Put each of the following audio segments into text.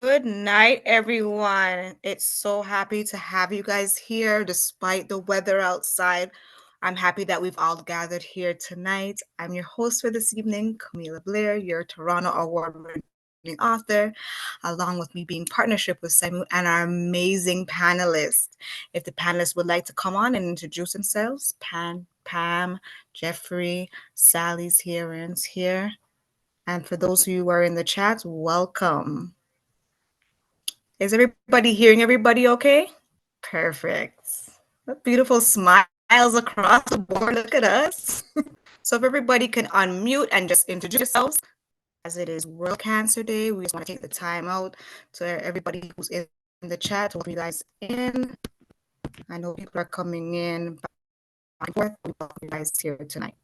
Good night, everyone. It's so happy to have you guys here despite the weather outside. I'm happy that we've all gathered here tonight. I'm your host for this evening, Kamelah Blair, your Toronto award-winning author, along with me being partnership with PsyMood and our amazing panelists. If the panelists would like to come on and introduce themselves, Pam, Jeffrey, Sally's here, Aaron's here. And for those of you who are in the chat, welcome. Is everybody hearing everybody okay? Perfect. Beautiful smiles across the board. Look at us. So if everybody can unmute and just introduce yourselves, as it is World Cancer Day, we just want to take the time out to everybody who's in the chat to welcome you guys in. I know people are coming in back and forth. We welcome you guys here tonight.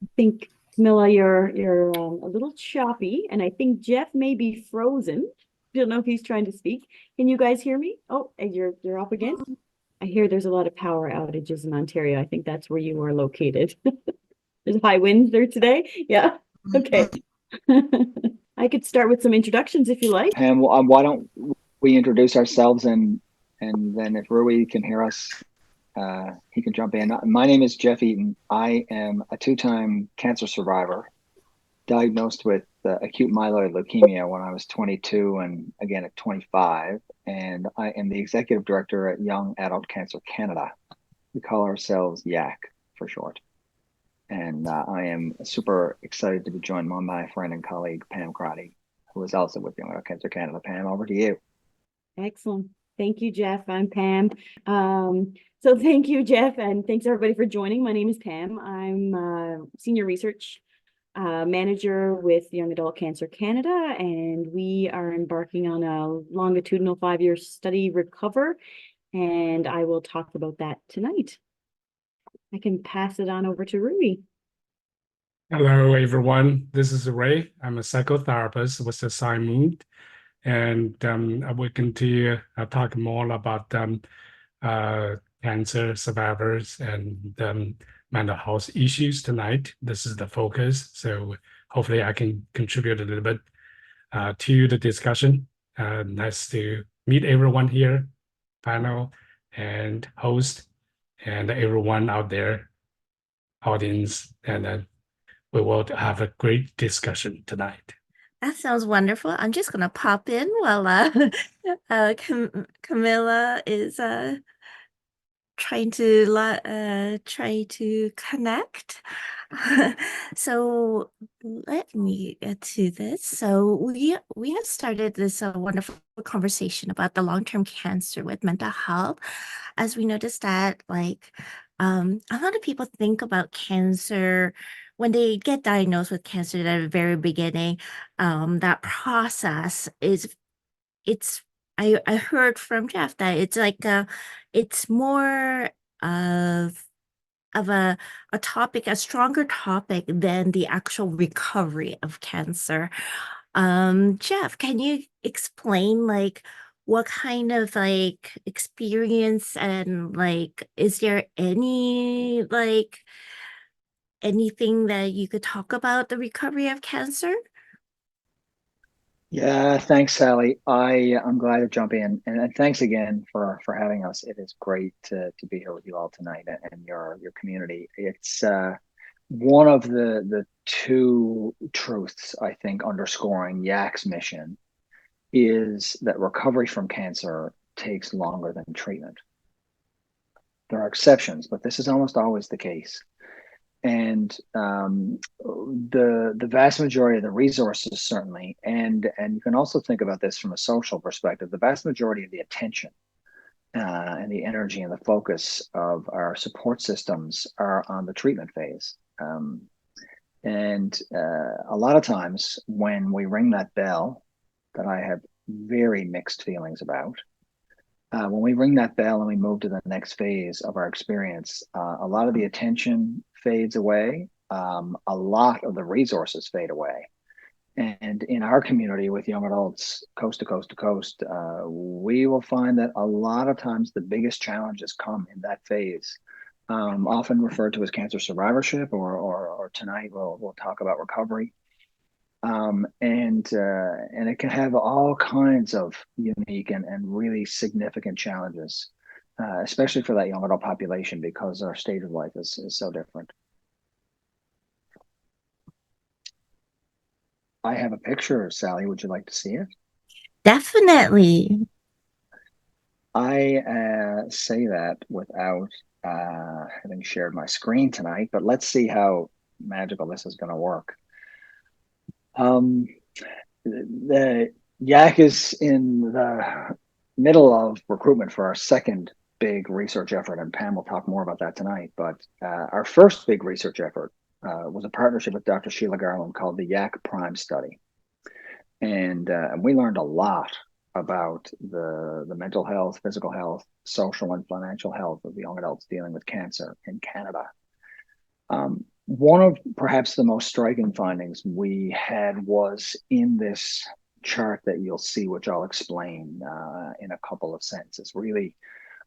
I think Camilla, you're a little choppy, and I think Geoff may be frozen. Don't know if he's trying to speak. Can you guys hear me? Oh, and you're up again. I hear there's a lot of power outages in Ontario. I think that's where you are located. There's high winds there today. Yeah. Okay. I could start with some introductions if you like. And why don't we introduce ourselves and then if Rui can hear us, he can jump in. My name is Geoff Eaton. I am a two-time cancer survivor, diagnosed with acute myeloid leukemia when I was 22 and again at 25. And I am the executive director at Young Adult Cancer Canada. We call ourselves YACC for short. And I am super excited to be joined by my friend and colleague, Pam Crotty, who is also with Young Adult Cancer Canada. Pam, over to you. Excellent. Thank you, Geoff. I'm Pam. So thank you, Geoff, and thanks everybody for joining. My name is Pam. I'm senior research manager with Young Adult Cancer Canada, and we are embarking on a longitudinal 5-year study, Recover, and I will talk about that tonight. I can pass it on over to Ruby. Hello, everyone. This is Ray. I'm a psychotherapist with the PsyMood, and we're going to talk more about cancer survivors and mental health issues tonight. This is the focus, so hopefully I can contribute a little bit to the discussion. Nice to meet everyone here, panel and host, and everyone out there, audience, and we will have a great discussion tonight. That sounds wonderful. I'm just gonna pop in while Kamelah is trying to connect. So let me get to this. So we have started this wonderful conversation about the long-term cancer with mental health, as we noticed that a lot of people think about cancer when they get diagnosed with cancer at the very beginning. That process is it's I heard from Geoff that it's like it's more of a topic, a stronger topic than the actual recovery of cancer. Geoff, can you explain like what kind of like experience and like is there any like anything that you could talk about the recovery of cancer? Yeah, thanks, Sally. I'm glad to jump in, and thanks again for having us. It is great to be here with you all tonight and your community. It's one of the two truths I think underscoring YACC's mission is that recovery from cancer takes longer than treatment. There are exceptions, but this is almost always the case. And the vast majority of the resources, certainly, and you can also think about this from a social perspective, the vast majority of the attention and the energy and the focus of our support systems are on the treatment phase. And a lot of times when we ring that bell that I have very mixed feelings about, when we ring that bell and we move to the next phase of our experience, a lot of the attention fades away. A lot of the resources fade away. And in our community with young adults, coast to coast to coast, we will find that a lot of times the biggest challenges come in that phase, often referred to as cancer survivorship, or tonight we'll talk about recovery. And it can have all kinds of unique and really significant challenges, especially for that young adult population, because our stage of life is so different. I have a picture, Sally. Would you like to see it? Definitely. I say that without having shared my screen tonight, but let's see how magical this is going to work. The YACC is in the middle of recruitment for our second big research effort, and Pam will talk more about that tonight. But our first big research effort was a partnership with Dr. Sheila Garland called the YACC Prime Study. And we learned a lot about the mental health, physical health, social and financial health of the young adults dealing with cancer in Canada. One of perhaps the most striking findings we had was in this chart that you'll see, which I'll explain in a couple of sentences. Really,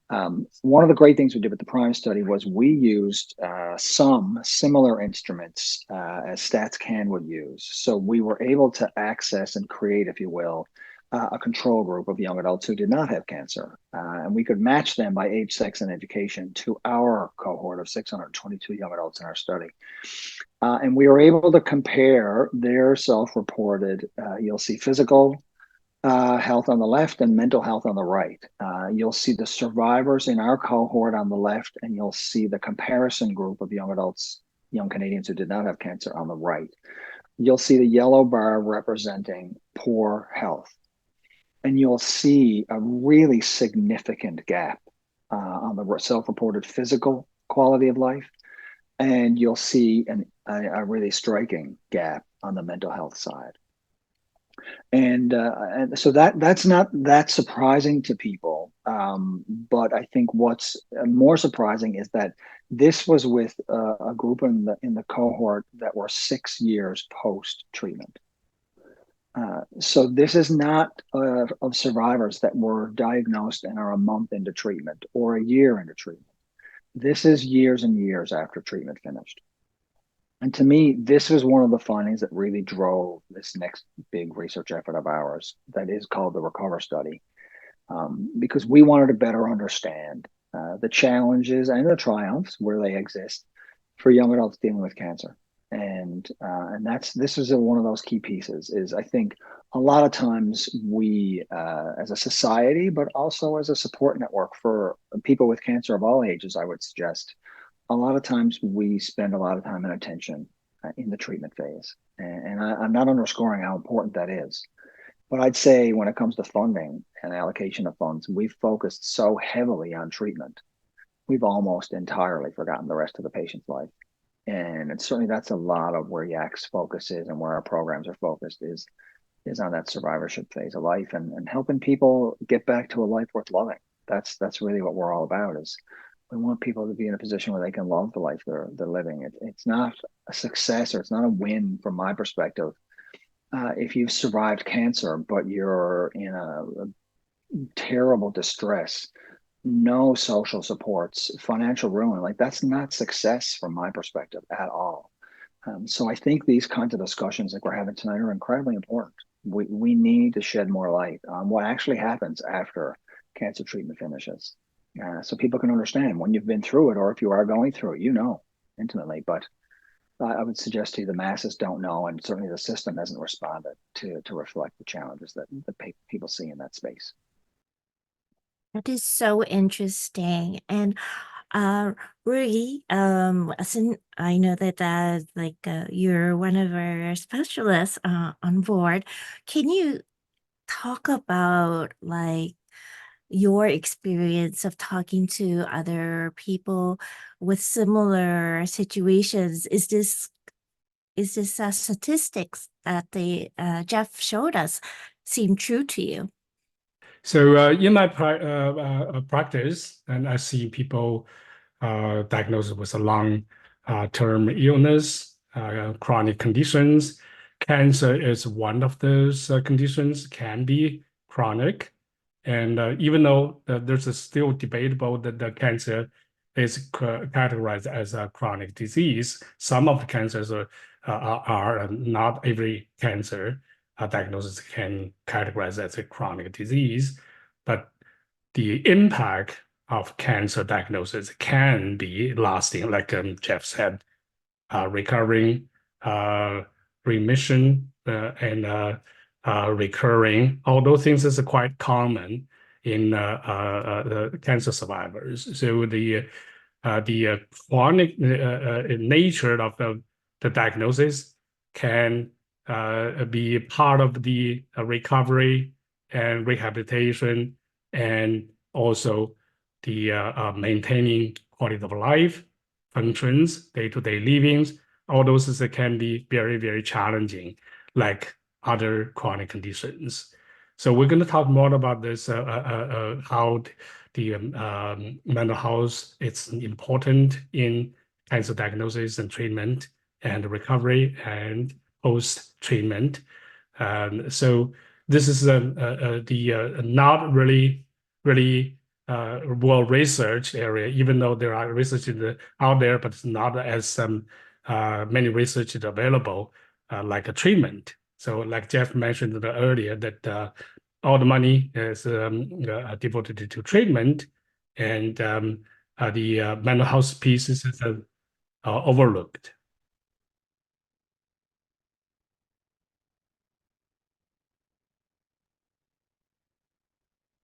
one of the great things we did with the Prime study was we used some similar instruments as StatsCan would use. So we were able to access and create, if you will, a control group of young adults who did not have cancer. And we could match them by age, sex, and education to our cohort of 622 young adults in our study. And we were able to compare their self-reported, you'll see physical health on the left and mental health on the right. You'll see the survivors in our cohort on the left, and you'll see the comparison group of young adults, young Canadians who did not have cancer on the right. You'll see the yellow bar representing poor health. And you'll see a really significant gap on the self-reported physical quality of life. And you'll see a really striking gap on the mental health side. And so that's not that surprising to people. But I think what's more surprising is that this was with a group in the cohort that were 6 years post-treatment. So this is not of survivors that were diagnosed and are a month into treatment or a year into treatment. This is years and years after treatment finished. And to me, this was one of the findings that really drove this next big research effort of ours that is called the Recover Study, because we wanted to better understand the challenges and the triumphs where they exist for young adults dealing with cancer. And this is one of those key pieces. Is I think a lot of times we, as a society, but also as a support network for people with cancer of all ages, I would suggest, a lot of times we spend a lot of time and attention in the treatment phase. And I'm not underscoring how important that is. But I'd say when it comes to funding and allocation of funds, we've focused so heavily on treatment, we've almost entirely forgotten the rest of the patient's life. And certainly that's a lot of where YACC's focus is and where our programs are focused is on that survivorship phase of life and helping people get back to a life worth loving. That's really what we're all about. Is we want people to be in a position where they can love the life they're living. It's not a success or it's not a win from my perspective if you've survived cancer, but you're in a terrible distress, no social supports, financial ruin. Like that's not success from my perspective at all. So I think these kinds of discussions like we're having tonight are incredibly important. We need to shed more light on what actually happens after cancer treatment finishes. So people can understand when you've been through it, or if you are going through it, you know intimately. But I would suggest to you the masses don't know, and certainly the system hasn't responded to reflect the challenges that people see in that space. That is so interesting. And Rudy, since I know that you're one of our specialists on board, can you talk about your experience of talking to other people with similar situations? Is this statistics that Geoff showed us seem true to you? So in my practice, and I see people diagnosed with a long-term illness, chronic conditions. Cancer is one of those conditions, can be chronic. And even though there's still debatable that the cancer is categorized as a chronic disease, some of the cancers are not every cancer diagnosis can categorize as a chronic disease, but the impact of cancer diagnosis can be lasting, like Geoff said, recovering, remission, and recurring. All those things is quite common in cancer survivors. So the chronic nature of the diagnosis can be part of the recovery and rehabilitation, and also the maintaining quality of life, functions, day-to-day livings. All those can be very, very challenging, like other chronic conditions. So we're going to talk more about this, how the mental health is important in cancer diagnosis and treatment and recovery and post-treatment. So this is the not really well-researched area, even though there are research out there, but it's not as many research is available like a treatment. So like Geoff mentioned earlier, that all the money is devoted to treatment, and the mental health pieces is overlooked.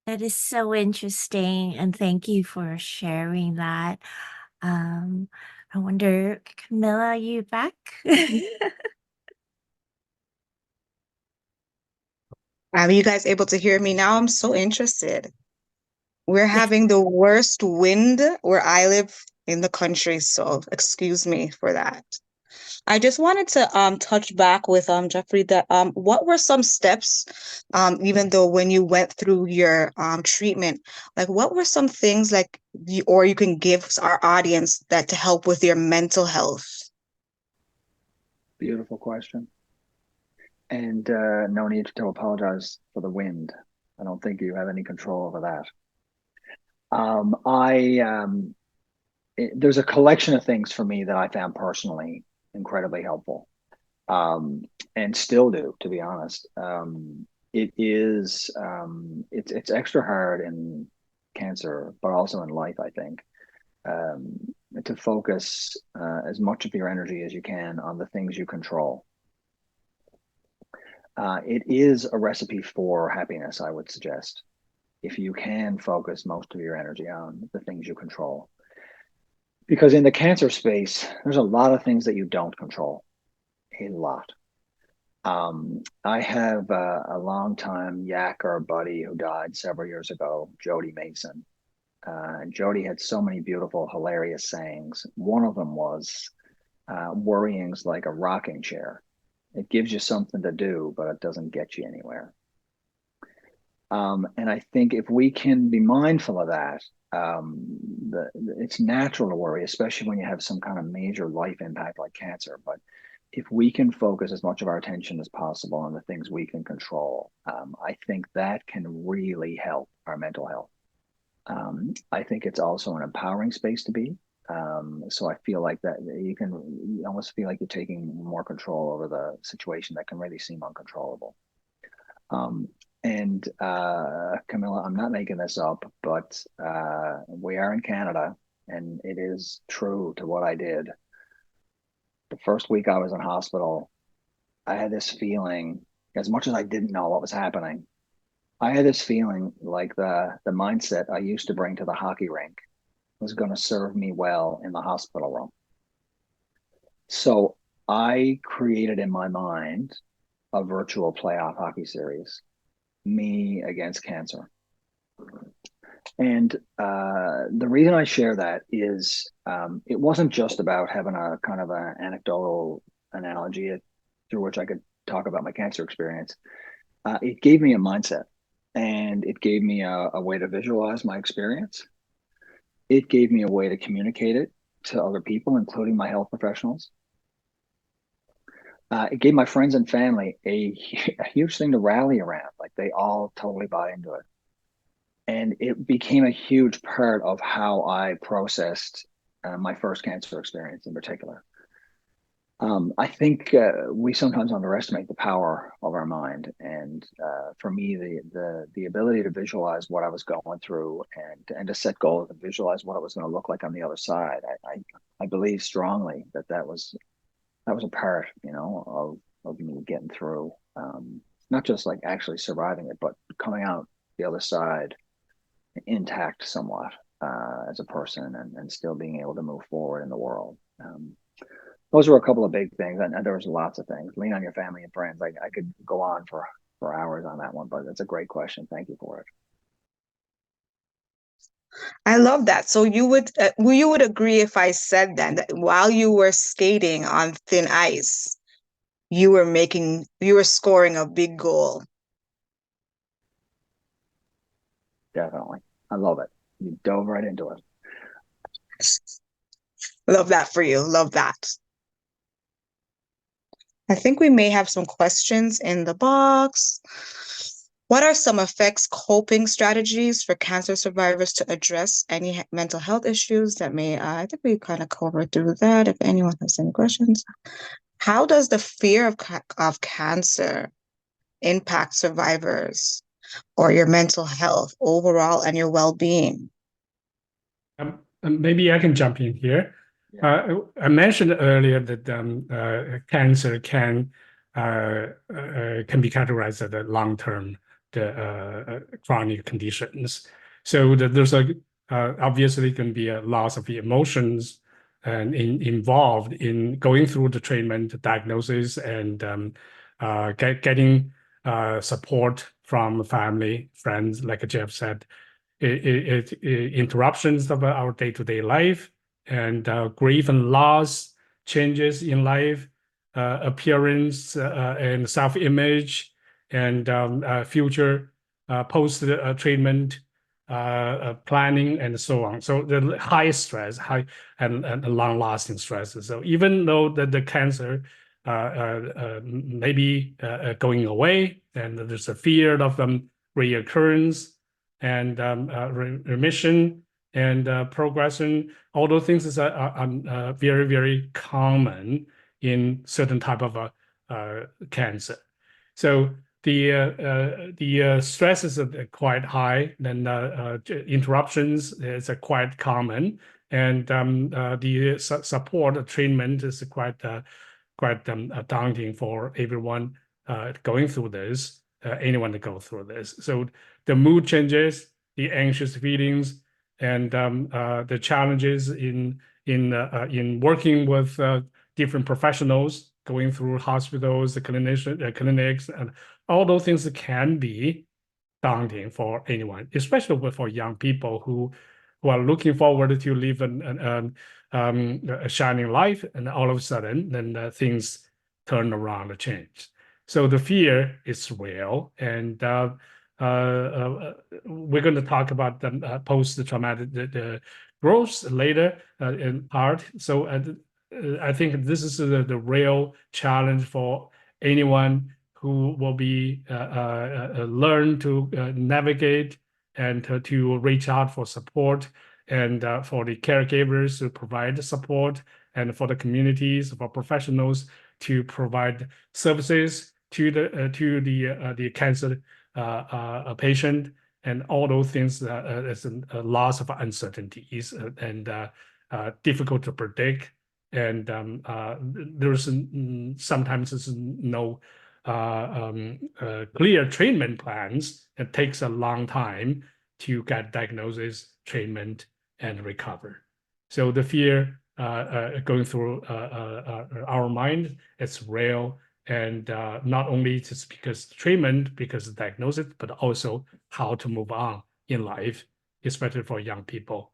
That is so interesting, and thank you for sharing that. I wonder, Kamelah, are you back? Are you guys able to hear me now? I'm so interested. We're having the worst wind where I live in the country, so excuse me for that. I just wanted to touch back with Jeffrey that what were some steps, even though when you went through your treatment, like what were some things like you can give our audience that to help with your mental health? Beautiful question. And no need to apologize for the wind. I don't think you have any control over that. There's a collection of things for me that I found personally incredibly helpful, and still do, to be honest. It's extra hard in cancer, but also in life, I think, to focus as much of your energy as you can on the things you control. It is a recipe for happiness, I would suggest, if you can focus most of your energy on the things you control. Because in the cancer space, there's a lot of things that you don't control, a lot. I have a longtime YACC buddy who died several years ago, Jody Mason. Jody had so many beautiful, hilarious sayings. One of them was, worrying's like a rocking chair. It gives you something to do, but it doesn't get you anywhere. And I think if we can be mindful of that, it's natural to worry, especially when you have some kind of major life impact like cancer. But if we can focus as much of our attention as possible on the things we can control, I think that can really help our mental health. I think it's also an empowering space to be. So I feel like that you almost feel like you're taking more control over the situation that can really seem uncontrollable. And Kamelah, I'm not making this up, but we are in Canada, and it is true to what I did. The first week I was in hospital, I had this feeling, as much as I didn't know what was happening, I had this feeling like the mindset I used to bring to the hockey rink was going to serve me well in the hospital room. So I created in my mind a virtual playoff hockey series, me against cancer. And the reason I share that is it wasn't just about having a kind of an anecdotal analogy through which I could talk about my cancer experience. It gave me a mindset, and it gave me a way to visualize my experience. It gave me a way to communicate it to other people, including my health professionals. It gave my friends and family a huge thing to rally around. Like, they all totally bought into it. And it became a huge part of how I processed my first cancer experience in particular. I think we sometimes underestimate the power of our mind, and for me, the ability to visualize what I was going through and to set goals and visualize what it was going to look like on the other side. I believe strongly that was a part, of me getting through, not just like actually surviving it, but coming out the other side intact somewhat as a person and still being able to move forward in the world. Those were a couple of big things, and there was lots of things. Lean on your family and friends. I could go on for hours on that one, but it's a great question. Thank you for it. I love that. So you would agree if I said then that while you were skating on thin ice, you were scoring a big goal. Definitely. I love it. You dove right into it. Love that for you. Love that. I think we may have some questions in the box. What are some effects coping strategies for cancer survivors to address any mental health issues that may, I think we kind of covered through that. If anyone has any questions. How does the fear of cancer impact survivors or your mental health overall and your well-being? Maybe I can jump in here. I mentioned earlier that cancer can be categorized as a long-term chronic conditions. So there's obviously can be a loss of emotions and involved in going through the treatment, diagnosis, and getting support from family, friends, like Geoff said. It interruptions of our day-to-day life, and grief and loss, changes in life, appearance and self-image, and future post-treatment planning, and so on. So the high stress, high and long-lasting stress. So even though the cancer may be going away, and there's a fear of reoccurrence and remission and progression, all those things are very, very common in certain type of cancer. So the stresses are quite high, then interruptions is quite common, and the support treatment is quite daunting for everyone going through this, anyone to go through this. So the mood changes, the anxious feelings, and the challenges in working with different professionals, going through hospitals, the clinics, and all those things can be daunting for anyone, especially for young people who are looking forward to live a shining life, and all of a sudden, then things turn around and change. So the fear is real, and we're going to talk about the post-traumatic growth later in part. So I think this is the real challenge for anyone who will be learn to navigate and to reach out for support, and for the caregivers to provide support, and for the communities, for professionals to provide services to the cancer patient, and all those things. Is a loss of uncertainties and difficult to predict, and there's sometimes no clear treatment plans. It takes a long time to get diagnosis, treatment, and recover. So the fear going through our mind, it's real, and not only just because treatment, because of diagnosis, but also how to move on in life, especially for young people.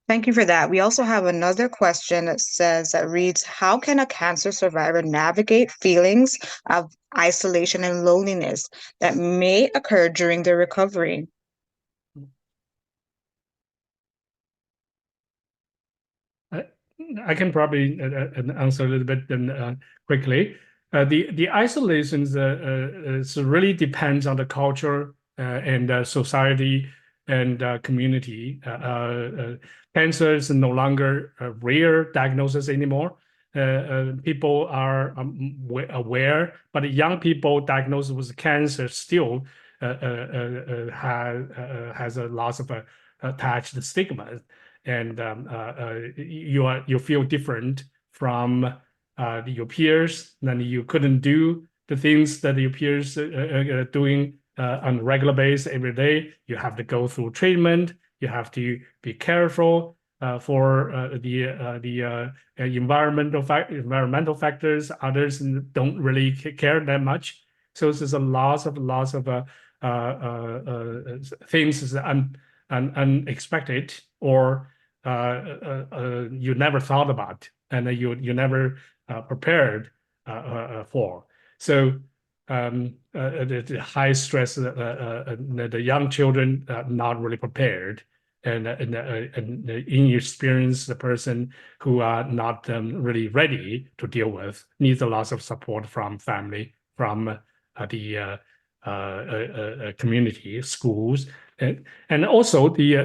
Thank you for that. We also have another question that reads, how can a cancer survivor navigate feelings of isolation and loneliness that may occur during their recovery? I can probably answer a little bit quickly. The isolations really depends on the culture and society and community. Cancer is no longer a rare diagnosis anymore. People are aware, but young people diagnosed with cancer still has a loss of attached stigma, and you feel different from your peers. Then you couldn't do the things that your peers are doing on a regular basis every day. You have to go through treatment. You have to be careful for the environmental factors. Others don't really care that much. So there's a lots of things that unexpected, or you never thought about, and you never prepared for. So the high stress, the young children not really prepared, and inexperienced, the person who are not really ready to deal with, needs a lot of support from family, from the community, schools, and also the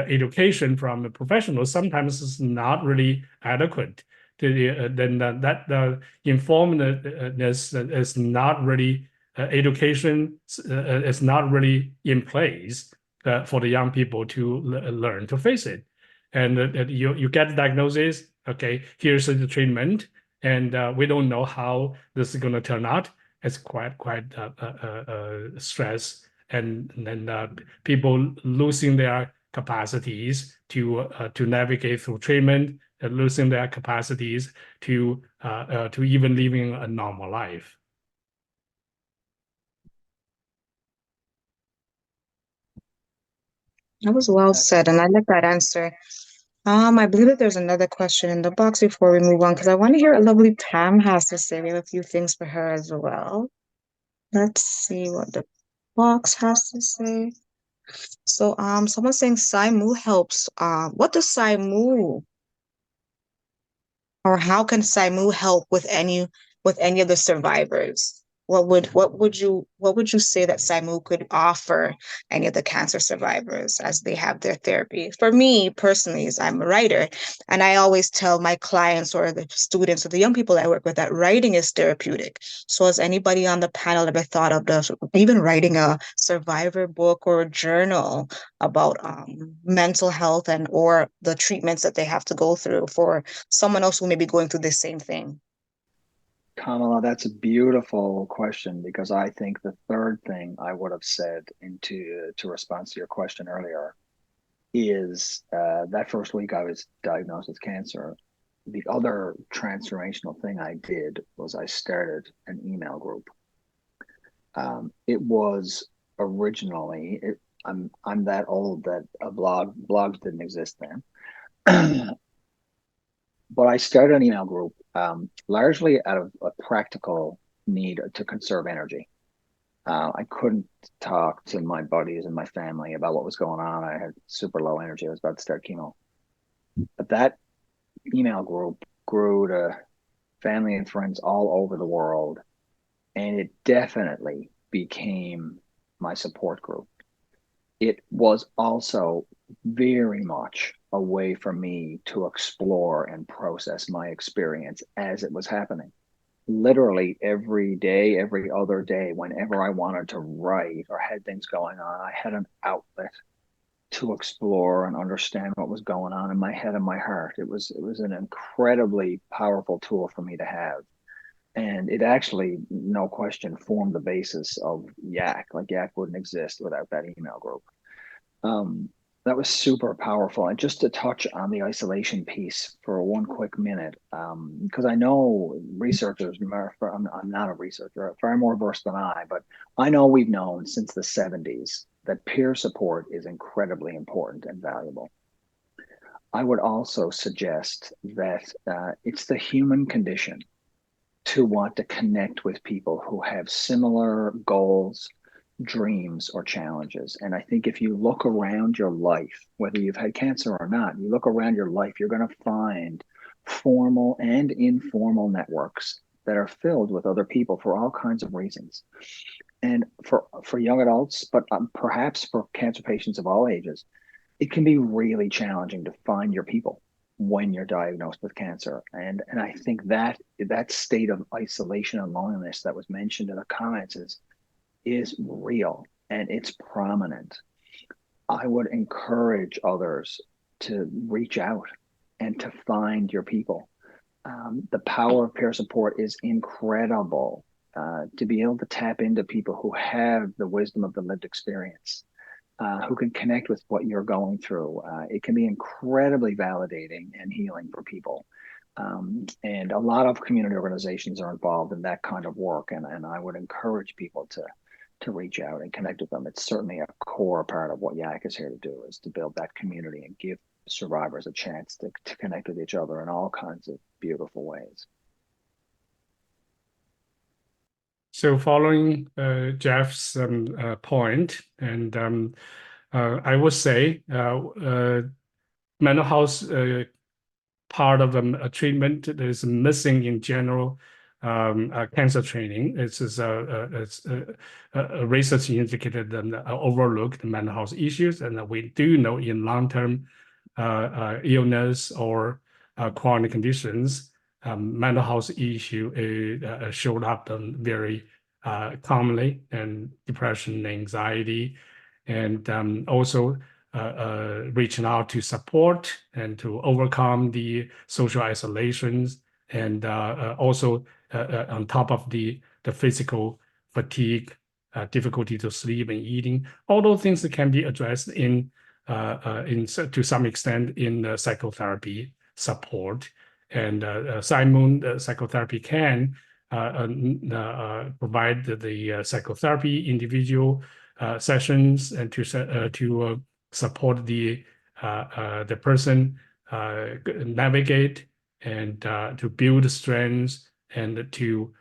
education from the professionals sometimes is not really adequate. Then that informedness is not really education is not really in place for the young people to learn to face it. And you get the diagnosis. Okay, here's the treatment, and we don't know how this is going to turn out. It's quite stress, and then people losing their capacities to navigate through treatment, and losing their capacities to even living a normal life. That was well said, and I like that answer. I believe that there's another question in the box before we move on, because I want to hear what lovely Pam has to say. We have a few things for her as well. Let's see what the box has to say. So, someone's saying PsyMood helps. What does PsyMood, or how can PsyMood help with any of the survivors? What would you say that PsyMood could offer any of the cancer survivors as they have their therapy? For me personally, as I'm a writer, and I always tell my clients or the students or the young people I work with that writing is therapeutic. So has anybody on the panel ever thought of even writing a survivor book or a journal about mental health and or the treatments that they have to go through for someone else who may be going through the same thing? Kamelah, that's a beautiful question, because I think the third thing I would have said to response to your question earlier is that first week I was diagnosed with cancer. The other transformational thing I did was I started an email group. It was originally, I'm that old that blogs didn't exist then. But I started an email group largely out of a practical need to conserve energy. I couldn't talk to my buddies and my family about what was going on. I had super low energy. I was about to start chemo. But that email group grew to family and friends all over the world. And it definitely became my support group. It was also very much a way for me to explore and process my experience as it was happening. Literally every day, every other day, whenever I wanted to write or had things going on, I had an outlet to explore and understand what was going on in my head and my heart. It was an incredibly powerful tool for me to have. And it actually, no question, formed the basis of YACC. Like YACC wouldn't exist without that email group. That was super powerful. And just to touch on the isolation piece for one quick minute, because I know researchers, I'm not a researcher, far more versed than I, but I know we've known since the 70s that peer support is incredibly important and valuable. I would also suggest that it's the human condition to want to connect with people who have similar goals, dreams, or challenges. And I think if you look around your life, whether you've had cancer or not, you look around your life, you're going to find formal and informal networks that are filled with other people for all kinds of reasons. And for young adults, but perhaps for cancer patients of all ages, it can be really challenging to find your people when you're diagnosed with cancer. And I think that state of isolation and loneliness that was mentioned in the comments is real, and it's prominent. I would encourage others to reach out and to find your people. The power of peer support is incredible. To be able to tap into people who have the wisdom of the lived experience, who can connect with what you're going through. It can be incredibly validating and healing for people. And a lot of community organizations are involved in that kind of work. And I would encourage people to reach out and connect with them. It's certainly a core part of what YACC is here to do, is to build that community and give survivors a chance to connect with each other in all kinds of beautiful ways. So following Geoff's point, and I would say mental health part of a treatment that is missing in general cancer training. It's research indicated and overlooked mental health issues, and we do know in long-term illness or chronic conditions, mental health issue showed up very commonly, and depression, anxiety, and also reaching out to support and to overcome the social isolations, and also on top of the physical fatigue, difficulty to sleep and eating. All those things that can be addressed to some extent in psychotherapy support. And PsyMood psychotherapy can provide the psychotherapy individual sessions, and to support the person navigate and to build strength and to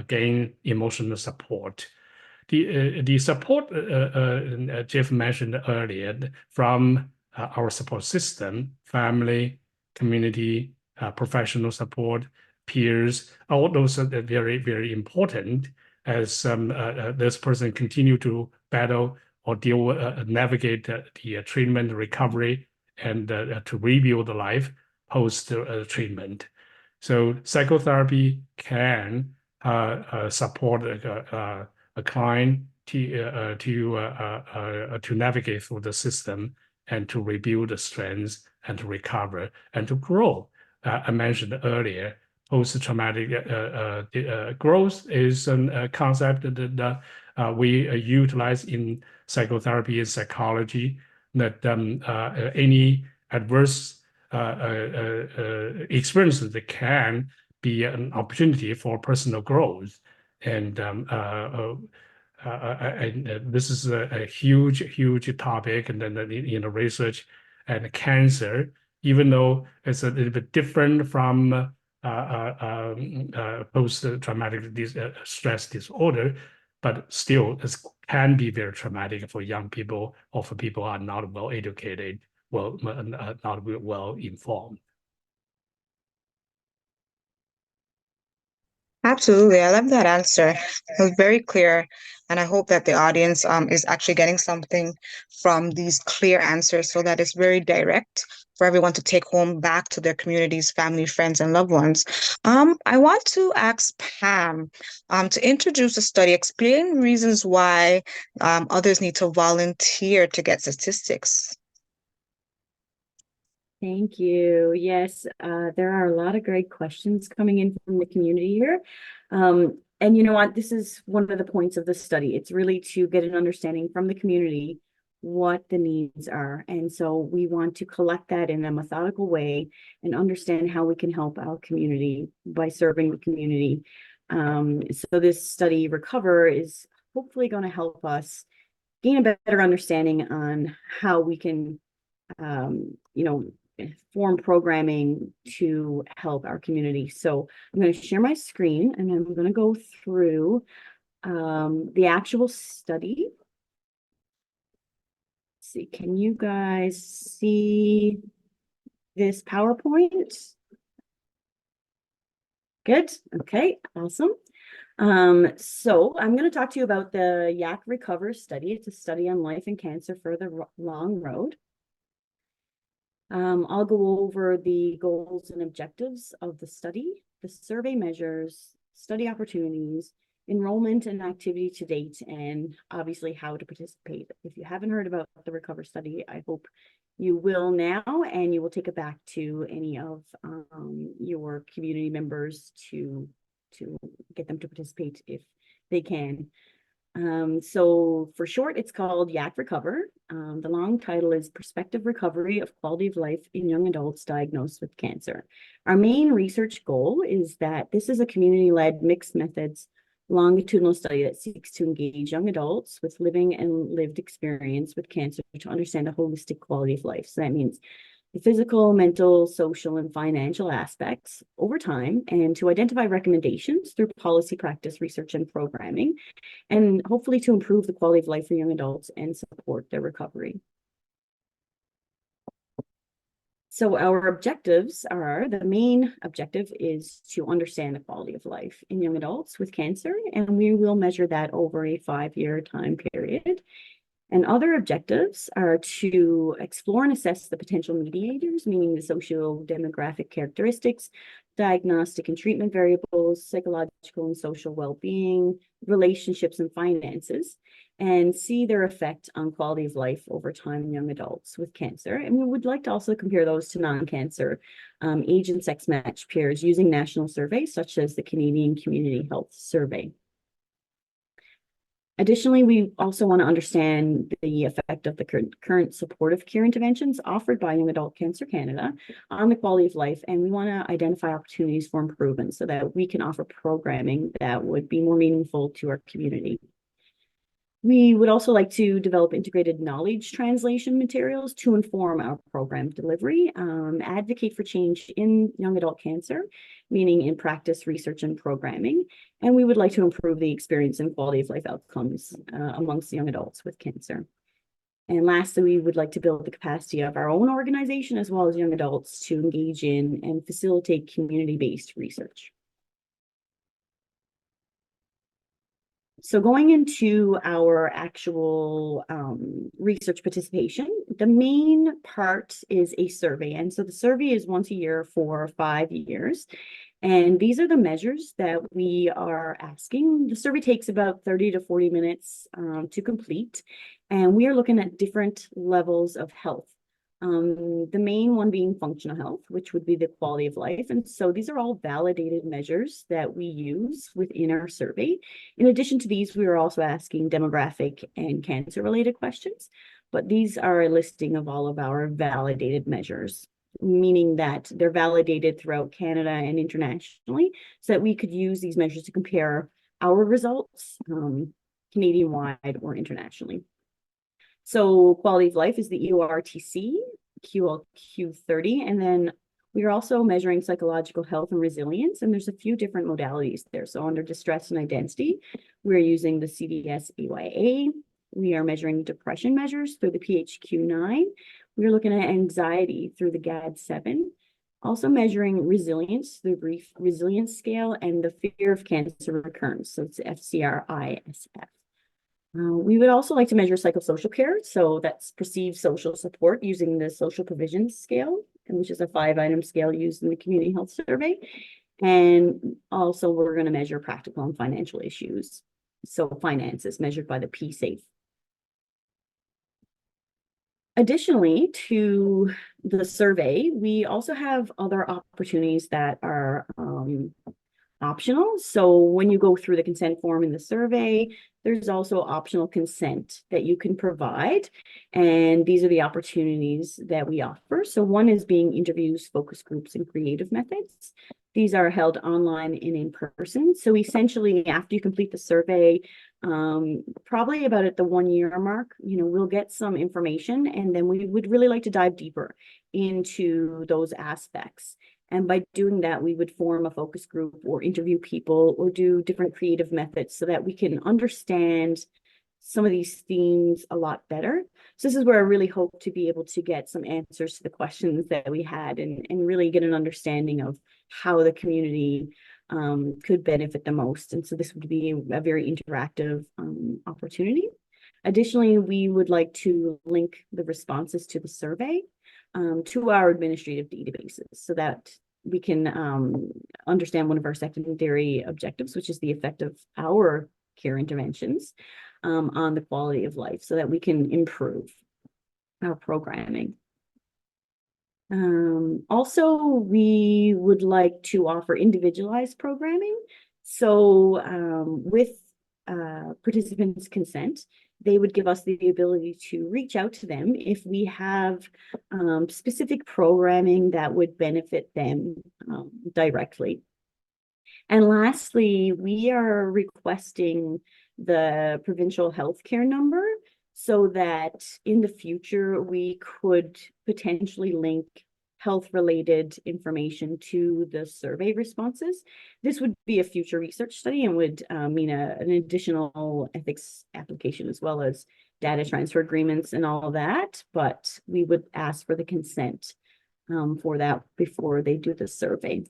gain emotional support. The support Geoff mentioned earlier from our support system, family, community, professional support, peers, all those are very, very important as this person continue to battle or deal with, navigate the treatment recovery, and to rebuild the life post treatment. So psychotherapy can support a client to navigate through the system and to rebuild the strengths and to recover and to grow. I mentioned earlier, post-traumatic growth is a concept that we utilize in psychotherapy and psychology, that any adverse experiences that can be an opportunity for personal growth. And this is a huge topic, and then research and cancer, even though it's a little bit different from post-traumatic stress disorder, but still it can be very traumatic for young people or for people who are not well educated, not well informed. Absolutely. I love that answer. It was very clear. And I hope that the audience is actually getting something from these clear answers, so that it's very direct for everyone to take home back to their communities, family, friends, and loved ones. I want to ask Pam to introduce the study, explain reasons why others need to volunteer to get statistics. Thank you. Yes, there are a lot of great questions coming in from the community here. And you know what? This is one of the points of the study. It's really to get an understanding from the community what the needs are. And so we want to collect that in a methodical way and understand how we can help our community by serving the community. So this study, Recover, is hopefully going to help us gain a better understanding on how we can form programming to help our community. So I'm going to share my screen, and I'm going to go through the actual study. Let's see, can you guys see this PowerPoint? Good. Okay, awesome. So I'm going to talk to you about the YACC Recover study. It's a study on life and cancer for the long road. I'll go over the goals and objectives of the study, the survey measures, study opportunities, enrollment and activity to date, and obviously how to participate. If you haven't heard about the Recover study, I hope you will now, and you will take it back to any of your community members to get them to participate if they can. So for short, it's called YACC Recover. The long title is Prospective Recovery of Quality of Life in Young Adults Diagnosed with Cancer. Our main research goal is that this is a community-led mixed methods longitudinal study that seeks to engage young adults with living and lived experience with cancer to understand a holistic quality of life. So that means the physical, mental, social, and financial aspects over time, and to identify recommendations through policy, practice, research, and programming, and hopefully to improve the quality of life for young adults and support their recovery. So our objectives are, the main objective is to understand the quality of life in young adults with cancer, and we will measure that over a 5-year time period. And other objectives are to explore and assess the potential mediators, meaning the socio-demographic characteristics, diagnostic and treatment variables, psychological and social well-being, relationships and finances, and see their effect on quality of life over time in young adults with cancer. And we would like to also compare those to non-cancer age and sex matched peers using national surveys such as the Canadian Community Health Survey. Additionally, we also want to understand the effect of the current supportive care interventions offered by Young Adult Cancer Canada on the quality of life, and we want to identify opportunities for improvement so that we can offer programming that would be more meaningful to our community. We would also like to develop integrated knowledge translation materials to inform our program delivery, advocate for change in young adult cancer, meaning in practice, research, and programming. And we would like to improve the experience and quality of life outcomes amongst young adults with cancer. And lastly, we would like to build the capacity of our own organization as well as young adults to engage in and facilitate community-based research. So going into our actual research participation, the main part is a survey. And so the survey is once a year for 5 years. And these are the measures that we are asking. The survey takes about 30 to 40 minutes to complete. And we are looking at different levels of health. The main one being functional health, which would be the quality of life. And so these are all validated measures that we use within our survey. In addition to these, we are also asking demographic and cancer-related questions, but these are a listing of all of our validated measures, meaning that they're validated throughout Canada and internationally, so that we could use these measures to compare our results Canadian-wide or internationally. So quality of life is the EORTC, QLQ30, and then we are also measuring psychological health and resilience, and there's a few different modalities there. So under distress and identity, we're using the CDS-AYA. We are measuring depression measures through the PHQ-9. We're looking at anxiety through the GAD-7. Also measuring resilience through the Brief Resilience Scale and the fear of cancer recurrence. So it's FCRISF. We would also like to measure psychosocial care. So that's perceived social support using the social provision scale, which is a 5-item scale used in the community health survey. And also we're going to measure practical and financial issues. So finances measured by the PSAFE. Additionally to the survey, we also have other opportunities that are optional. So when you go through the consent form in the survey, there's also optional consent that you can provide. And these are the opportunities that we offer. So one is being interviews, focus groups, and creative methods. These are held online and in person. So essentially, after you complete the survey, probably about at the 1-year mark, we'll get some information, and then we would really like to dive deeper into those aspects. And by doing that, we would form a focus group or interview people or do different creative methods so that we can understand some of these themes a lot better. So this is where I really hope to be able to get some answers to the questions that we had and really get an understanding of how the community could benefit the most. And so this would be a very interactive opportunity. Additionally, we would like to link the responses to the survey to our administrative databases so that we can understand one of our secondary objectives, which is the effect of our care interventions on the quality of life so that we can improve our programming. Also, we would like to offer individualized programming. So with participants' consent, they would give us the ability to reach out to them if we have specific programming that would benefit them directly. And lastly, we are requesting the provincial healthcare number so that in the future we could potentially link health-related information to the survey responses. This would be a future research study and would mean an additional ethics application as well as data transfer agreements and all that, but we would ask for the consent for that before they do the survey.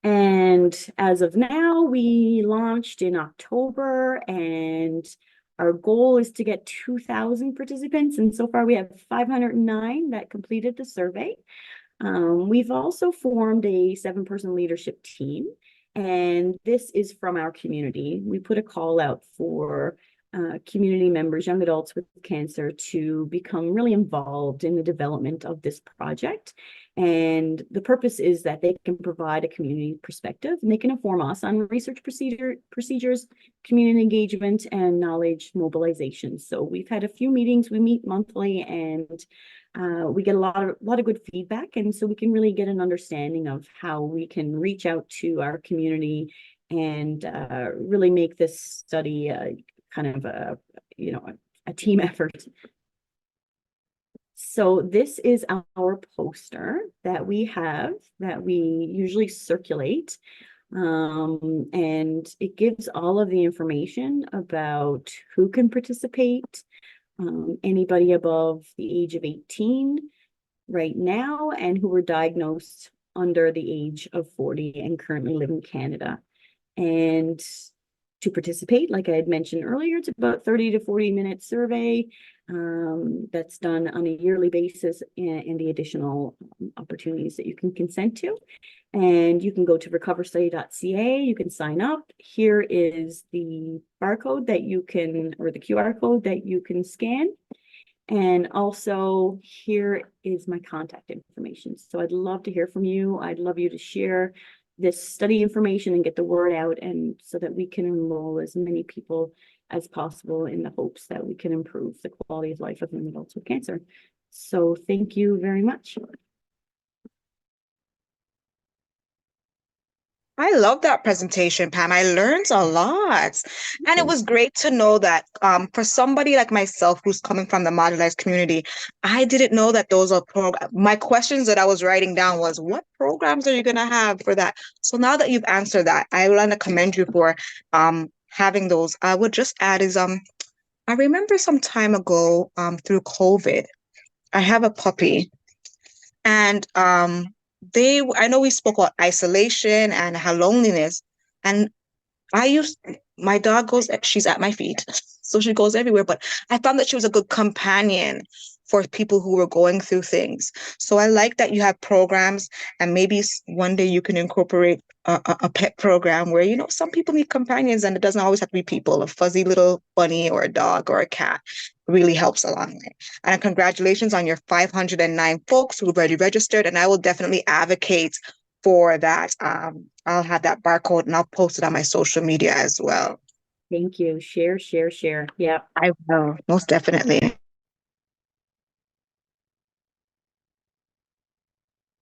And as of now, we launched in October, and our goal is to get 2,000 participants. And so far we have 509 that completed the survey. We've also formed a 7-person leadership team, and this is from our community. We put a call out for community members, young adults with cancer, to become really involved in the development of this project. And the purpose is that they can provide a community perspective and they can inform us on research procedures, community engagement, and knowledge mobilization. So we've had a few meetings. We meet monthly, and we get a lot of good feedback. And so we can really get an understanding of how we can reach out to our community and really make this study kind of a team effort. So this is our poster that we have that we usually circulate. And it gives all of the information about who can participate, anybody above the age of 18 right now, and who were diagnosed under the age of 40 and currently live in Canada. And to participate, like I had mentioned earlier, it's about 30 to 40-minute survey that's done on a yearly basis, and the additional opportunities that you can consent to. And you can go to recoverstudy.ca, you can sign up. Here is the barcode that you can, or the QR code that you can scan. And also here is my contact information. So I'd love to hear from you. I'd love you to share this study information and get the word out, and so that we can enroll as many people as possible in the hopes that we can improve the quality of life of young adults with cancer. So thank you very much. I love that presentation, Pam. I learned a lot. And it was great to know that for somebody like myself who's coming from the marginalized community, I didn't know that those are programs. My questions that I was writing down was, what programs are you going to have for that? So now that you've answered that, I want to commend you for having those. I would just add is, I remember some time ago through COVID, I have a puppy, and I know we spoke about isolation and how loneliness, and my dog she's at my feet, so she goes everywhere, but I found that she was a good companion for people who were going through things. So I like that you have programs, and maybe one day you can incorporate a pet program where, some people need companions, and it doesn't always have to be people. A fuzzy little bunny or a dog or a cat really helps a long way. And congratulations on your 509 folks who've already registered, and I will definitely advocate for that. I'll have that barcode and I'll post it on my social media as well. Thank you. Share, share, share. Yeah, I will, most definitely.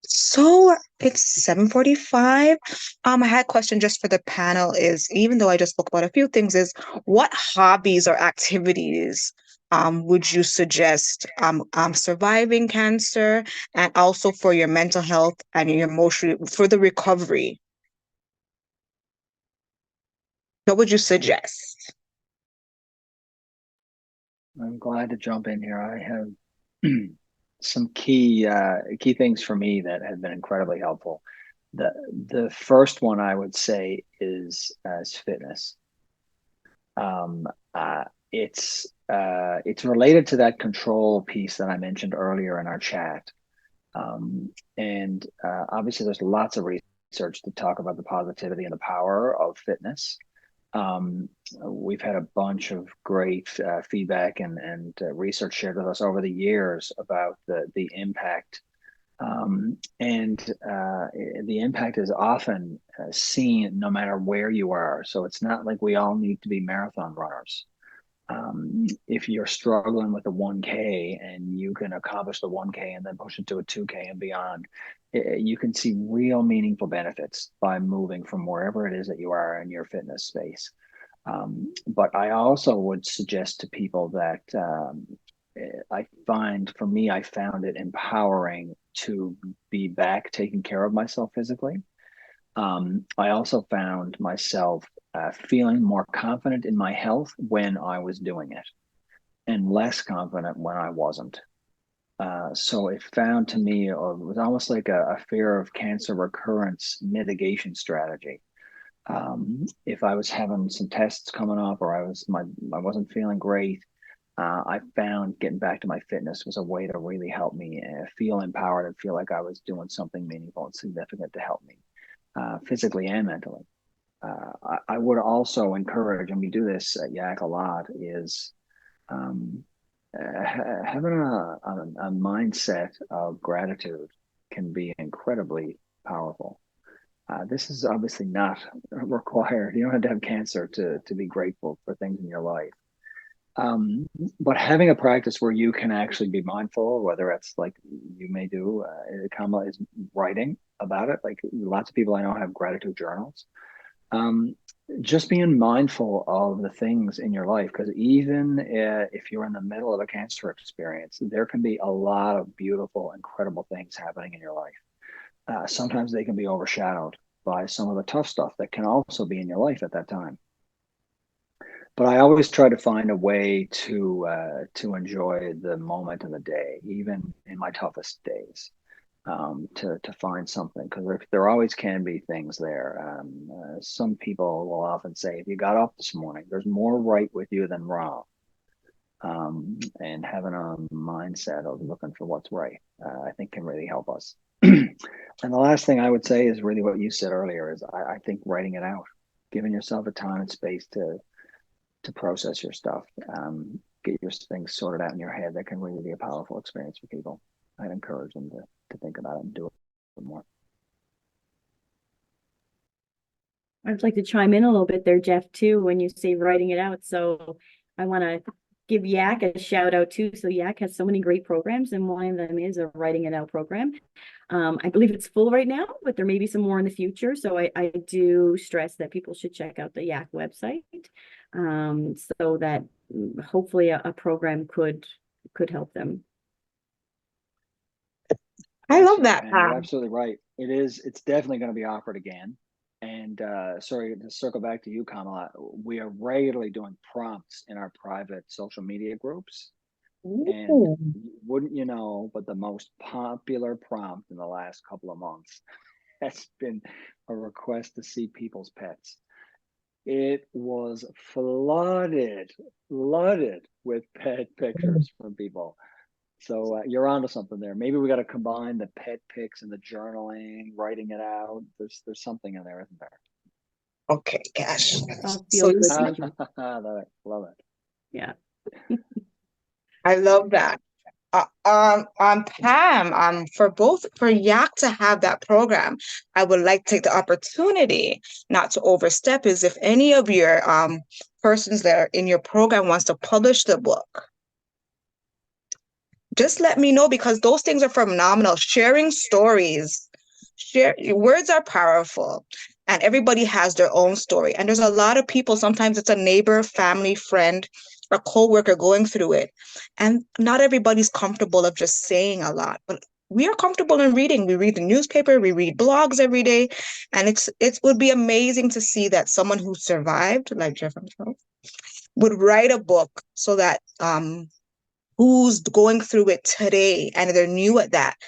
So it's 7:45. I had a question just for the panel is, even though I just spoke about a few things, is what hobbies or activities would you suggest surviving cancer, and also for your mental health and your emotional, for the recovery? What would you suggest? I'm glad to jump in here. I have some key things for me that have been incredibly helpful. The first one I would say is fitness. It's related to that control piece that I mentioned earlier in our chat. And obviously there's lots of research to talk about the positivity and the power of fitness. We've had a bunch of great feedback and research shared with us over the years about the impact. And the impact is often seen no matter where you are. So it's not like we all need to be marathon runners. If you're struggling with the 1K and you can accomplish the 1K and then push it to a 2K and beyond, you can see real meaningful benefits by moving from wherever it is that you are in your fitness space. But I also would suggest to people that I found it empowering to be back taking care of myself physically. I also found myself feeling more confident in my health when I was doing it and less confident when I wasn't. So it found to me, it was almost like a fear of cancer recurrence mitigation strategy. If I was having some tests coming up or I wasn't feeling great, I found getting back to my fitness was a way to really help me feel empowered and feel like I was doing something meaningful and significant to help me physically and mentally. I would also encourage, and we do this at YACC a lot, is having a mindset of gratitude can be incredibly powerful. This is obviously not required. You don't have to have cancer to be grateful for things in your life. But having a practice where you can actually be mindful, whether it's like you may do, Kamelah is writing about it. Like lots of people I know have gratitude journals. Just being mindful of the things in your life, because even if you're in the middle of a cancer experience, there can be a lot of beautiful, incredible things happening in your life. Sometimes they can be overshadowed by some of the tough stuff that can also be in your life at that time. But I always try to find a way to enjoy the moment in the day, even in my toughest days, to find something, because there always can be things there. Some people will often say, if you got up this morning, there's more right with you than wrong. And having a mindset of looking for what's right, I think can really help us. And the last thing I would say is really what you said earlier, is I think writing it out, giving yourself a time and space to process your stuff, get your things sorted out in your head, that can really be a powerful experience for people. I'd encourage them to think about it and do it more. I'd like to chime in a little bit there, Geoff, too, when you say writing it out. So I want to give YACC a shout out too. So YACC has so many great programs, and one of them is a writing it out program. I believe it's full right now, but there may be some more in the future. So I do stress that people should check out the YACC website, so that hopefully a program could help them. I love that. You're absolutely right. It's definitely going to be offered again. And sorry, to circle back to you, Kamelah, we are regularly doing prompts in our private social media groups. Ooh. And wouldn't you know, but the most popular prompt in the last couple of months has been a request to see people's pets. It was flooded with pet pictures from people. So you're onto something there. Maybe we got to combine the pet pics and the journaling, writing it out. There's something in there, isn't there? Okay, gosh. So love it. Yeah. I love that. Pam, for YACC to have that program, I would like to take the opportunity, not to overstep, is if any of your persons that are in your program wants to publish the book, just let me know, because those things are phenomenal. Sharing stories, words are powerful, and everybody has their own story. And there's a lot of people, sometimes it's a neighbor, family, friend, a co-worker going through it. And not everybody's comfortable of just saying a lot, but we are comfortable in reading. We read the newspaper, we read blogs every day. And it would be amazing to see that someone who survived, like Geoff himself, would write a book so that who's going through it today and they're new at that,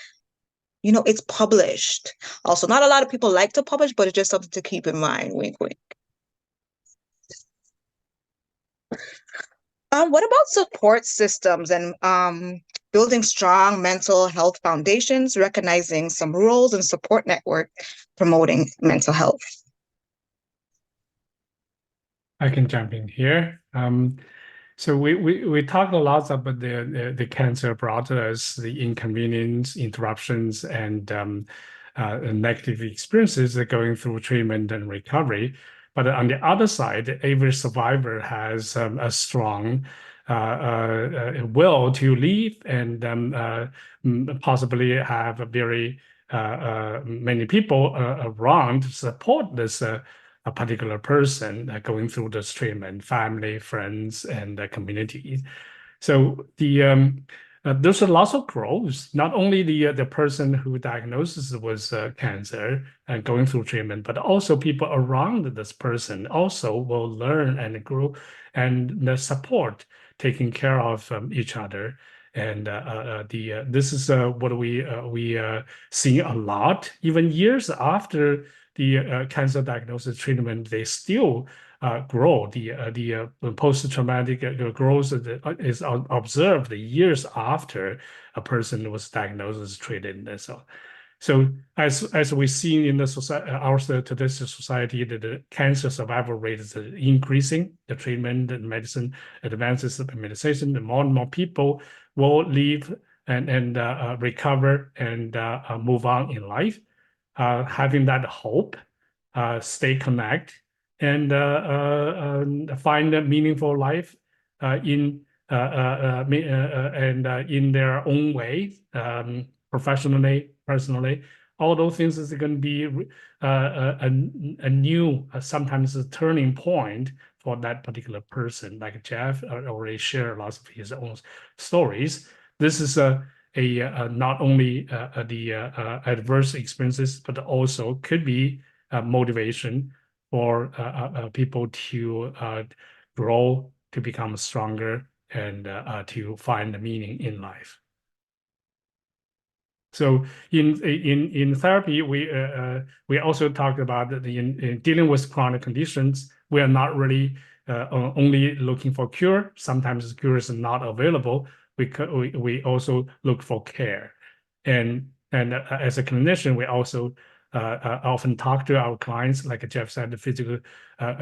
it's published. Also, not a lot of people like to publish, but it's just something to keep in mind. Wink, wink. What about support systems and building strong mental health foundations, recognizing some roles and support network promoting mental health? I can jump in here. So we talked a lot about the cancer brought us the inconvenience, interruptions, and negative experiences that going through treatment and recovery. But on the other side, every survivor has a strong will to live and possibly have a very many people around to support this a particular person going through this treatment, family, friends, and community. So there's a lot of growth. Not only the person who diagnoses with cancer and going through treatment, but also people around this person also will learn and grow and support taking care of each other. And this is what we see a lot, even years after the cancer diagnosis treatment, they still grow. The post-traumatic growth is observed years after a person was diagnosed, treated. So as we see in the society, our today's society, the cancer survival rate is increasing. The treatment and medicine advances, the medicine, the more and more people will live and recover and move on in life. Having that hope, stay connected, and find a meaningful life in in their own way, professionally, personally. All those things is going to be a new, sometimes a turning point for that particular person. Like Geoff already shared lots of his own stories. This is not only the adverse experiences, but also could be motivation for people to grow, to become stronger, and to find the meaning in life. So in therapy, we also talked about in dealing with chronic conditions. We are not really only looking for cure. Sometimes cure is not available. We also look for care, and as a clinician, we also often talk to our clients, like Geoff said, the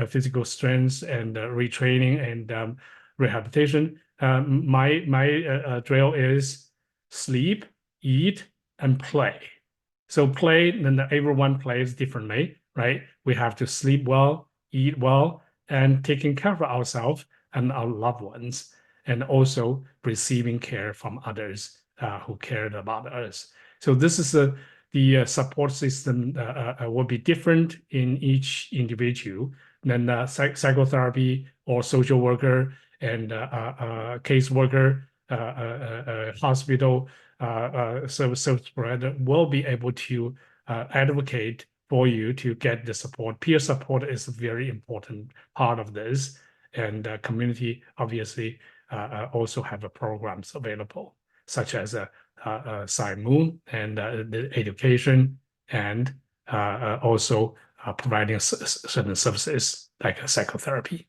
physical strength and retraining and rehabilitation. My drill is sleep, eat, and play. So play, then everyone plays differently, right? We have to sleep well, eat well, and taking care of ourselves and our loved ones, and also receiving care from others who cared about us. So this is the support system will be different in each individual. Then psychotherapy or social worker and case worker, hospital service provider will be able to advocate for you to get the support. Peer support is a very important part of this, and community obviously also have programs available, such as PsyMood and the education, and also providing certain services like psychotherapy.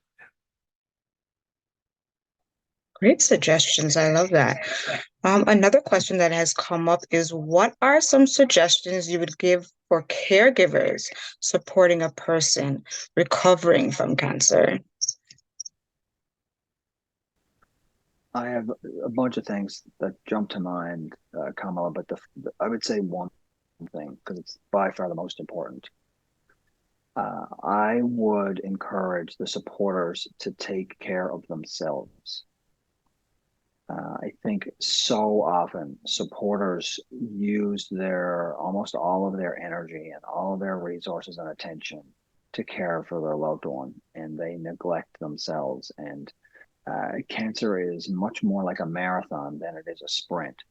Great suggestions. I love that. Another question that has come up is, what are some suggestions you would give for caregivers supporting a person recovering from cancer? I have a bunch of things that jump to mind, Kamelah, but I would say one thing, because it's by far the most important. I would encourage the supporters to take care of themselves. I think so often supporters use almost all of their energy and all of their resources and attention to care for their loved one, and they neglect themselves. And cancer is much more like a marathon than it is a sprint.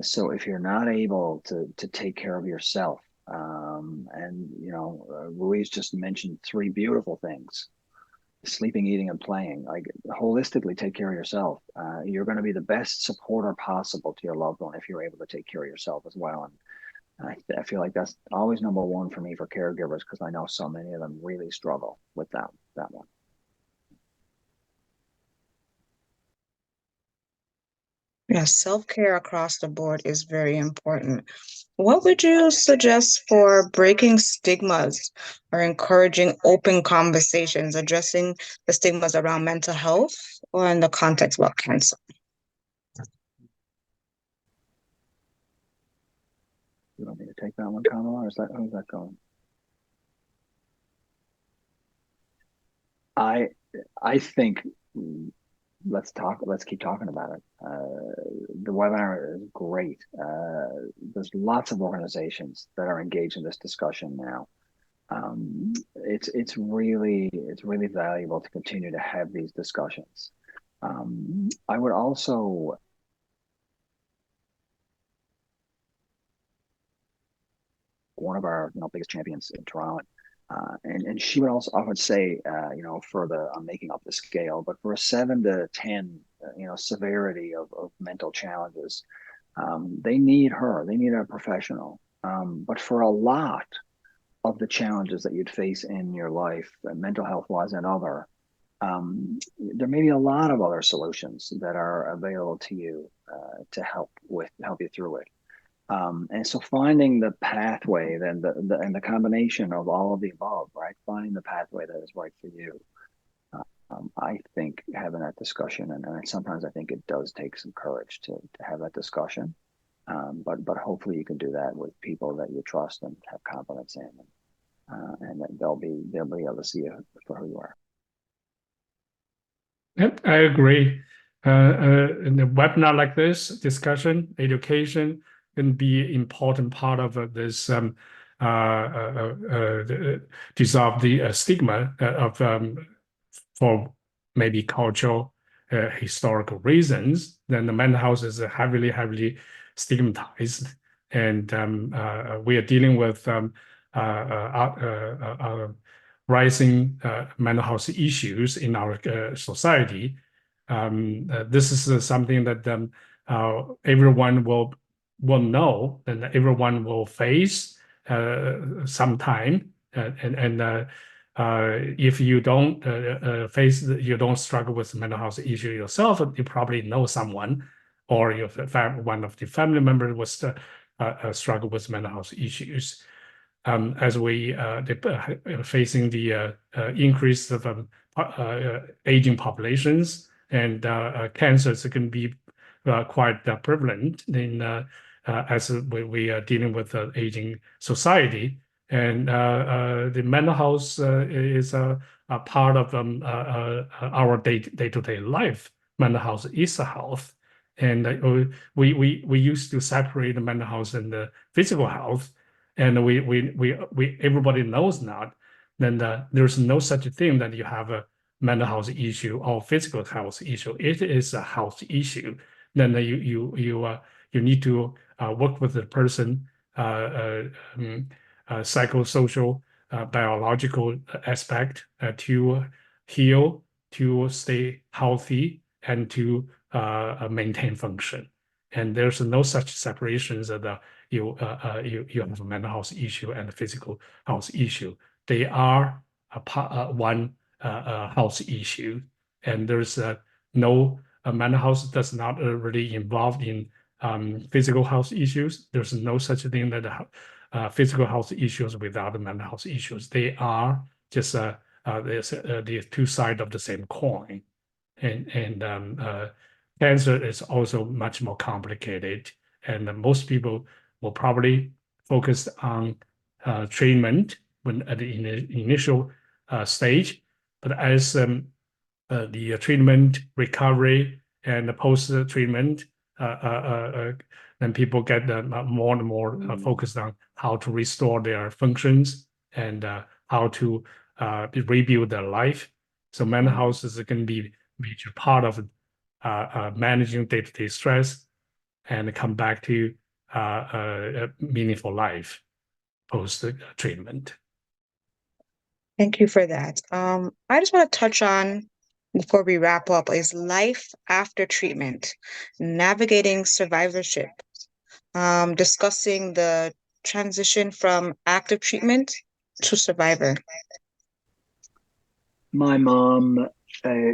So if you're not able to take care of yourself, and Louise just mentioned three beautiful things: sleeping, eating, and playing. Like, holistically take care of yourself. You're going to be the best supporter possible to your loved one if you're able to take care of yourself as well. And I feel like that's always number one for me for caregivers, because I know so many of them really struggle with that one. Yeah, self-care across the board is very important. What would you suggest for breaking stigmas or encouraging open conversations, addressing the stigmas around mental health or in the context about cancer? You want me to take that one, Kamelah, or how's that going? I think let's keep talking about it. The webinar is great. There's lots of organizations that are engaged in this discussion now. It's really valuable to continue to have these discussions. I would also one of our biggest champions in Toronto, and she would also often say, I'm making up the scale, but for a 7 to 10, severity of mental challenges, they need a professional. But for a lot of the challenges that you'd face in your life, mental health wise and other, there may be a lot of other solutions that are available to you to help you through it. And so finding the pathway, then and the combination of all of the above, right? Finding the pathway that is right for you. I think having that discussion, and sometimes I think it does take some courage to have that discussion. But hopefully you can do that with people that you trust and have confidence in, and that they'll be able to see you for who you are. Yep, I agree. In a webinar like this, discussion, education can be an important part of this dissolve the stigma of for maybe cultural, historical reasons. Then the mental health is heavily stigmatized, and we are dealing with rising mental health issues in our society. This is something that everyone will know, and everyone will face sometime. If you don't you don't struggle with mental health issue yourself, you probably know someone, or one of the family members was struggle with mental health issues. As we facing the increase of aging populations, and cancers can be quite prevalent in as we are dealing with an aging society. And the mental health is a part of our day-to-day life. Mental health is a health, and we used to separate the mental health and the physical health. And we everybody knows now, then there's no such thing that you have a mental health issue or physical health issue. It is a health issue. Then you need to work with the person, psychosocial, biological aspect to heal, to stay healthy, and to maintain function. And there's no such separations that you have a mental health issue and a physical health issue. They are one health issue, and there's no mental health does not really involved in physical health issues. There's no such thing that physical health issues without the mental health issues. They are just the two sides of the same coin, and cancer is also much more complicated, and most people will probably focus on treatment when at the initial stage, but as the treatment, recovery, and the post-treatment, then people get more and more focused on how to restore their functions and how to rebuild their life. So mental health is going to be a major part of managing day-to-day stress and come back to a meaningful life post-treatment. Thank you for that. I just want to touch on, before we wrap up, is life after treatment, navigating survivorship, discussing the transition from active treatment to survivor. My mom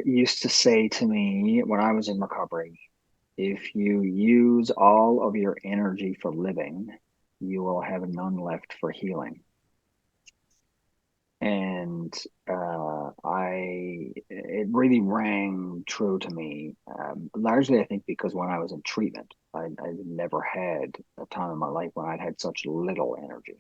used to say to me when I was in recovery, if you use all of your energy for living, you will have none left for healing. And it really rang true to me, largely, I think, because when I was in treatment, I never had a time in my life when I'd had such little energy.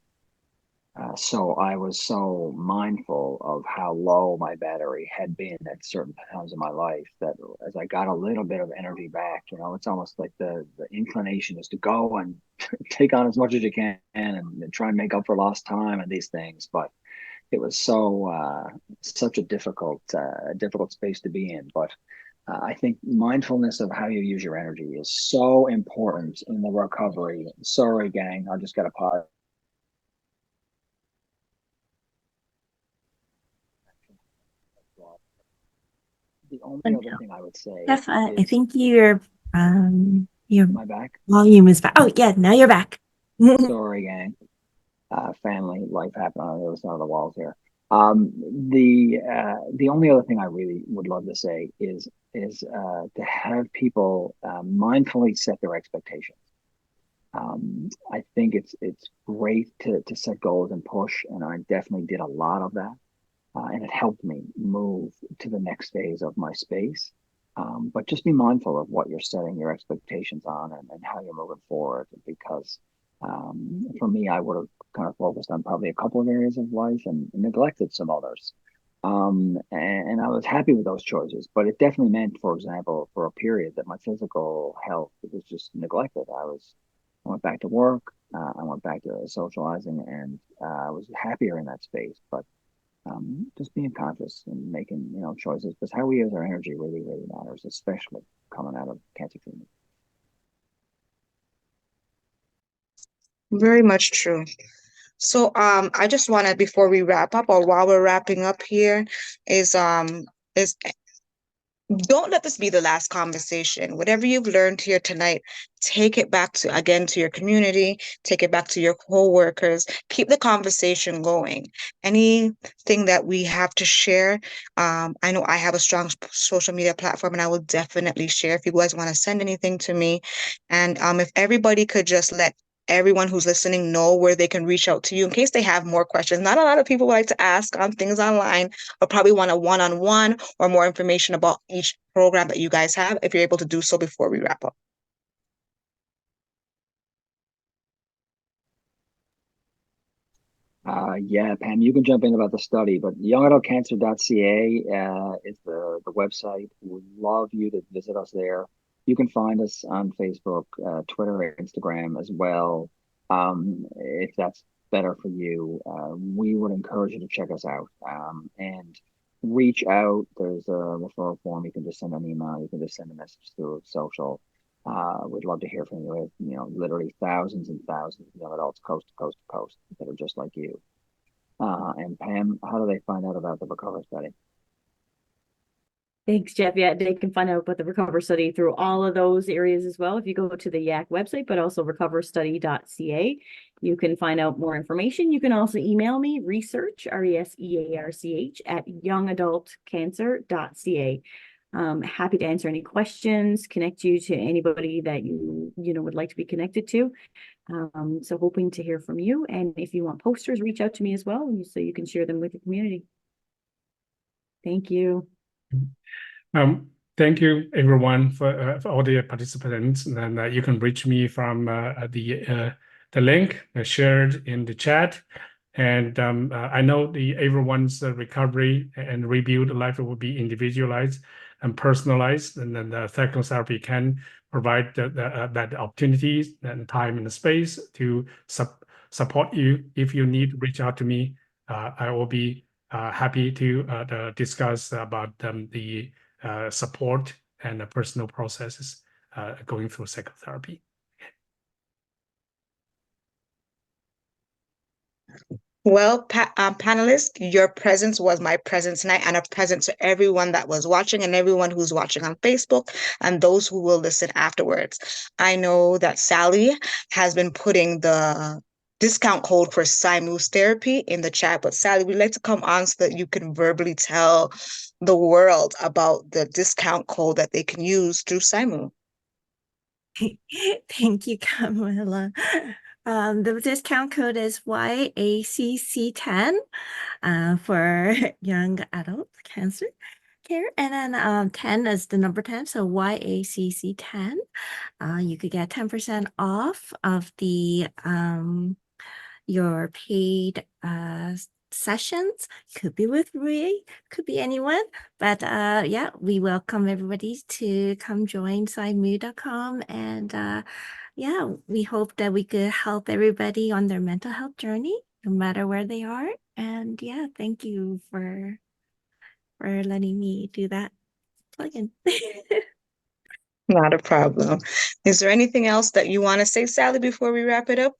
So I was so mindful of how low my battery had been at certain times in my life that as I got a little bit of energy back, it's almost like the inclination is to go and take on as much as you can and try and make up for lost time and these things. But it was such a difficult space to be in. But I think mindfulness of how you use your energy is so important in the recovery. Sorry, gang, I just got to pause. The only other thing I would say Geoff, I is, think your am I back? volume is back. Oh yeah, now you're back. Sorry, gang. Family life happened on the other side of the walls here. The only other thing I really would love to say is to have people mindfully set their expectations. I think it's great to set goals and push, and I definitely did a lot of that, and it helped me move to the next phase of my space. But just be mindful of what you're setting your expectations on and how you're moving forward, because for me, I would have kind of focused on probably a couple of areas of life and neglected some others. And I was happy with those choices, but it definitely meant, for example, for a period that my physical health was just neglected. I went back to work, I went back to socializing, and I was happier in that space. But just being conscious and making choices, because how we use our energy really, really matters, especially coming out of cancer treatment. Very much true. So I just want to, before we wrap up, or while we're wrapping up here, is don't let this be the last conversation. Whatever you've learned here tonight, take it back to your community, take it back to your co-workers, keep the conversation going. Anything that we have to share, I know I have a strong social media platform and I will definitely share if you guys want to send anything to me. And if everybody could just let everyone who's listening know where they can reach out to you in case they have more questions. Not a lot of people like to ask on things online, but probably want a one-on-one or more information about each program that you guys have, if you're able to do so before we wrap up. Yeah, Pam, you can jump in about the study, but youngadultcancer.ca is the website. We'd love you to visit us there. You can find us on Facebook, Twitter, Instagram as well. If that's better for you, we would encourage you to check us out and reach out. There's a referral form. You can just send an email. You can just send a message through social. We'd love to hear from you. Literally thousands and thousands of young adults coast to coast to coast that are just like you. And Pam, how do they find out about the Recover Study? Thanks, Geoff. Yeah, they can find out about the Recover Study through all of those areas as well. If you go to the YACC website, but also recoverstudy.ca, you can find out more information. You can also email me, research, research, at youngadultcancer.ca. Happy to answer any questions, connect you to anybody that you would like to be connected to. So hoping to hear from you. And if you want posters, reach out to me as well, so you can share them with the community. Thank you. Thank you, everyone, for all the participants. And you can reach me from the link shared in the chat. And I know everyone's recovery and rebuild life will be individualized and personalized. And then the psychotherapy can provide that opportunities and time and space to support you. If you need, reach out to me. I will be happy to discuss about the support and the personal processes going through psychotherapy. Well, panelists, your presence was my presence tonight, and a present to everyone that was watching and everyone who's watching on Facebook and those who will listen afterwards. I know that Sally has been putting the discount code for PsyMood therapy in the chat, but Sally, we'd like to come on so that you can verbally tell the world about the discount code that they can use through PsyMood. Thank you, Kamelah. The discount code is YACC10 for young adult cancer care. And then 10 is the number 10, so YACC10. You could get 10% off of the your paid sessions. Could be with Rui, could be anyone. But yeah, we welcome everybody to come join PsyMood.com. And yeah, we hope that we could help everybody on their mental health journey, no matter where they are. And yeah, thank you for letting me do that plug-in. Not a problem. Is there anything else that you want to say, Sally, before we wrap it up?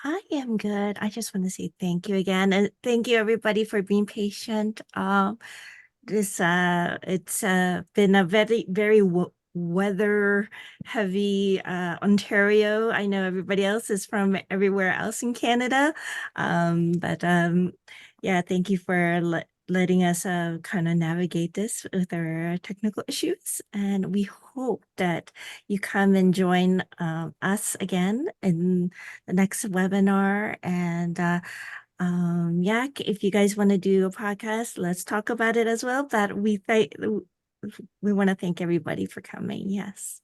I am good. I just want to say thank you again, and thank you everybody for being patient. It's been a very weather heavy Ontario. I know everybody else is from everywhere else in Canada, but yeah, thank you for letting us kind of navigate this with our technical issues, and we hope that you come and join us again in the next webinar. And YACC, if you guys want to do a podcast, let's talk about it as well. But we want to thank everybody for coming. Yes.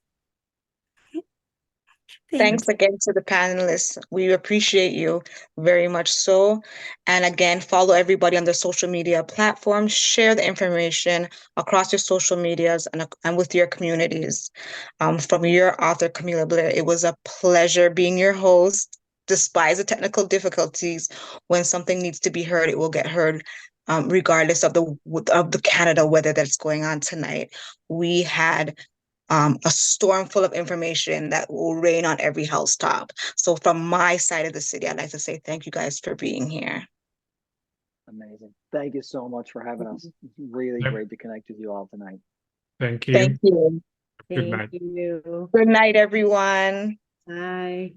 Thanks again to the panelists. We appreciate you very much so. And again, follow everybody on their social media platforms. Share the information across your social medias and with your communities. From your author, Kamelah Blair, it was a pleasure being your host. Despite the technical difficulties, when something needs to be heard, it will get heard, regardless of the Canada weather that's going on tonight. We had a storm full of information that will rain on every housetop. So from my side of the city, I'd like to say thank you guys for being here. Amazing. Thank you so much for having us. It's really great to connect with you all tonight. Thank you. Thank you. Good night. Thank you. Good night, everyone. Bye.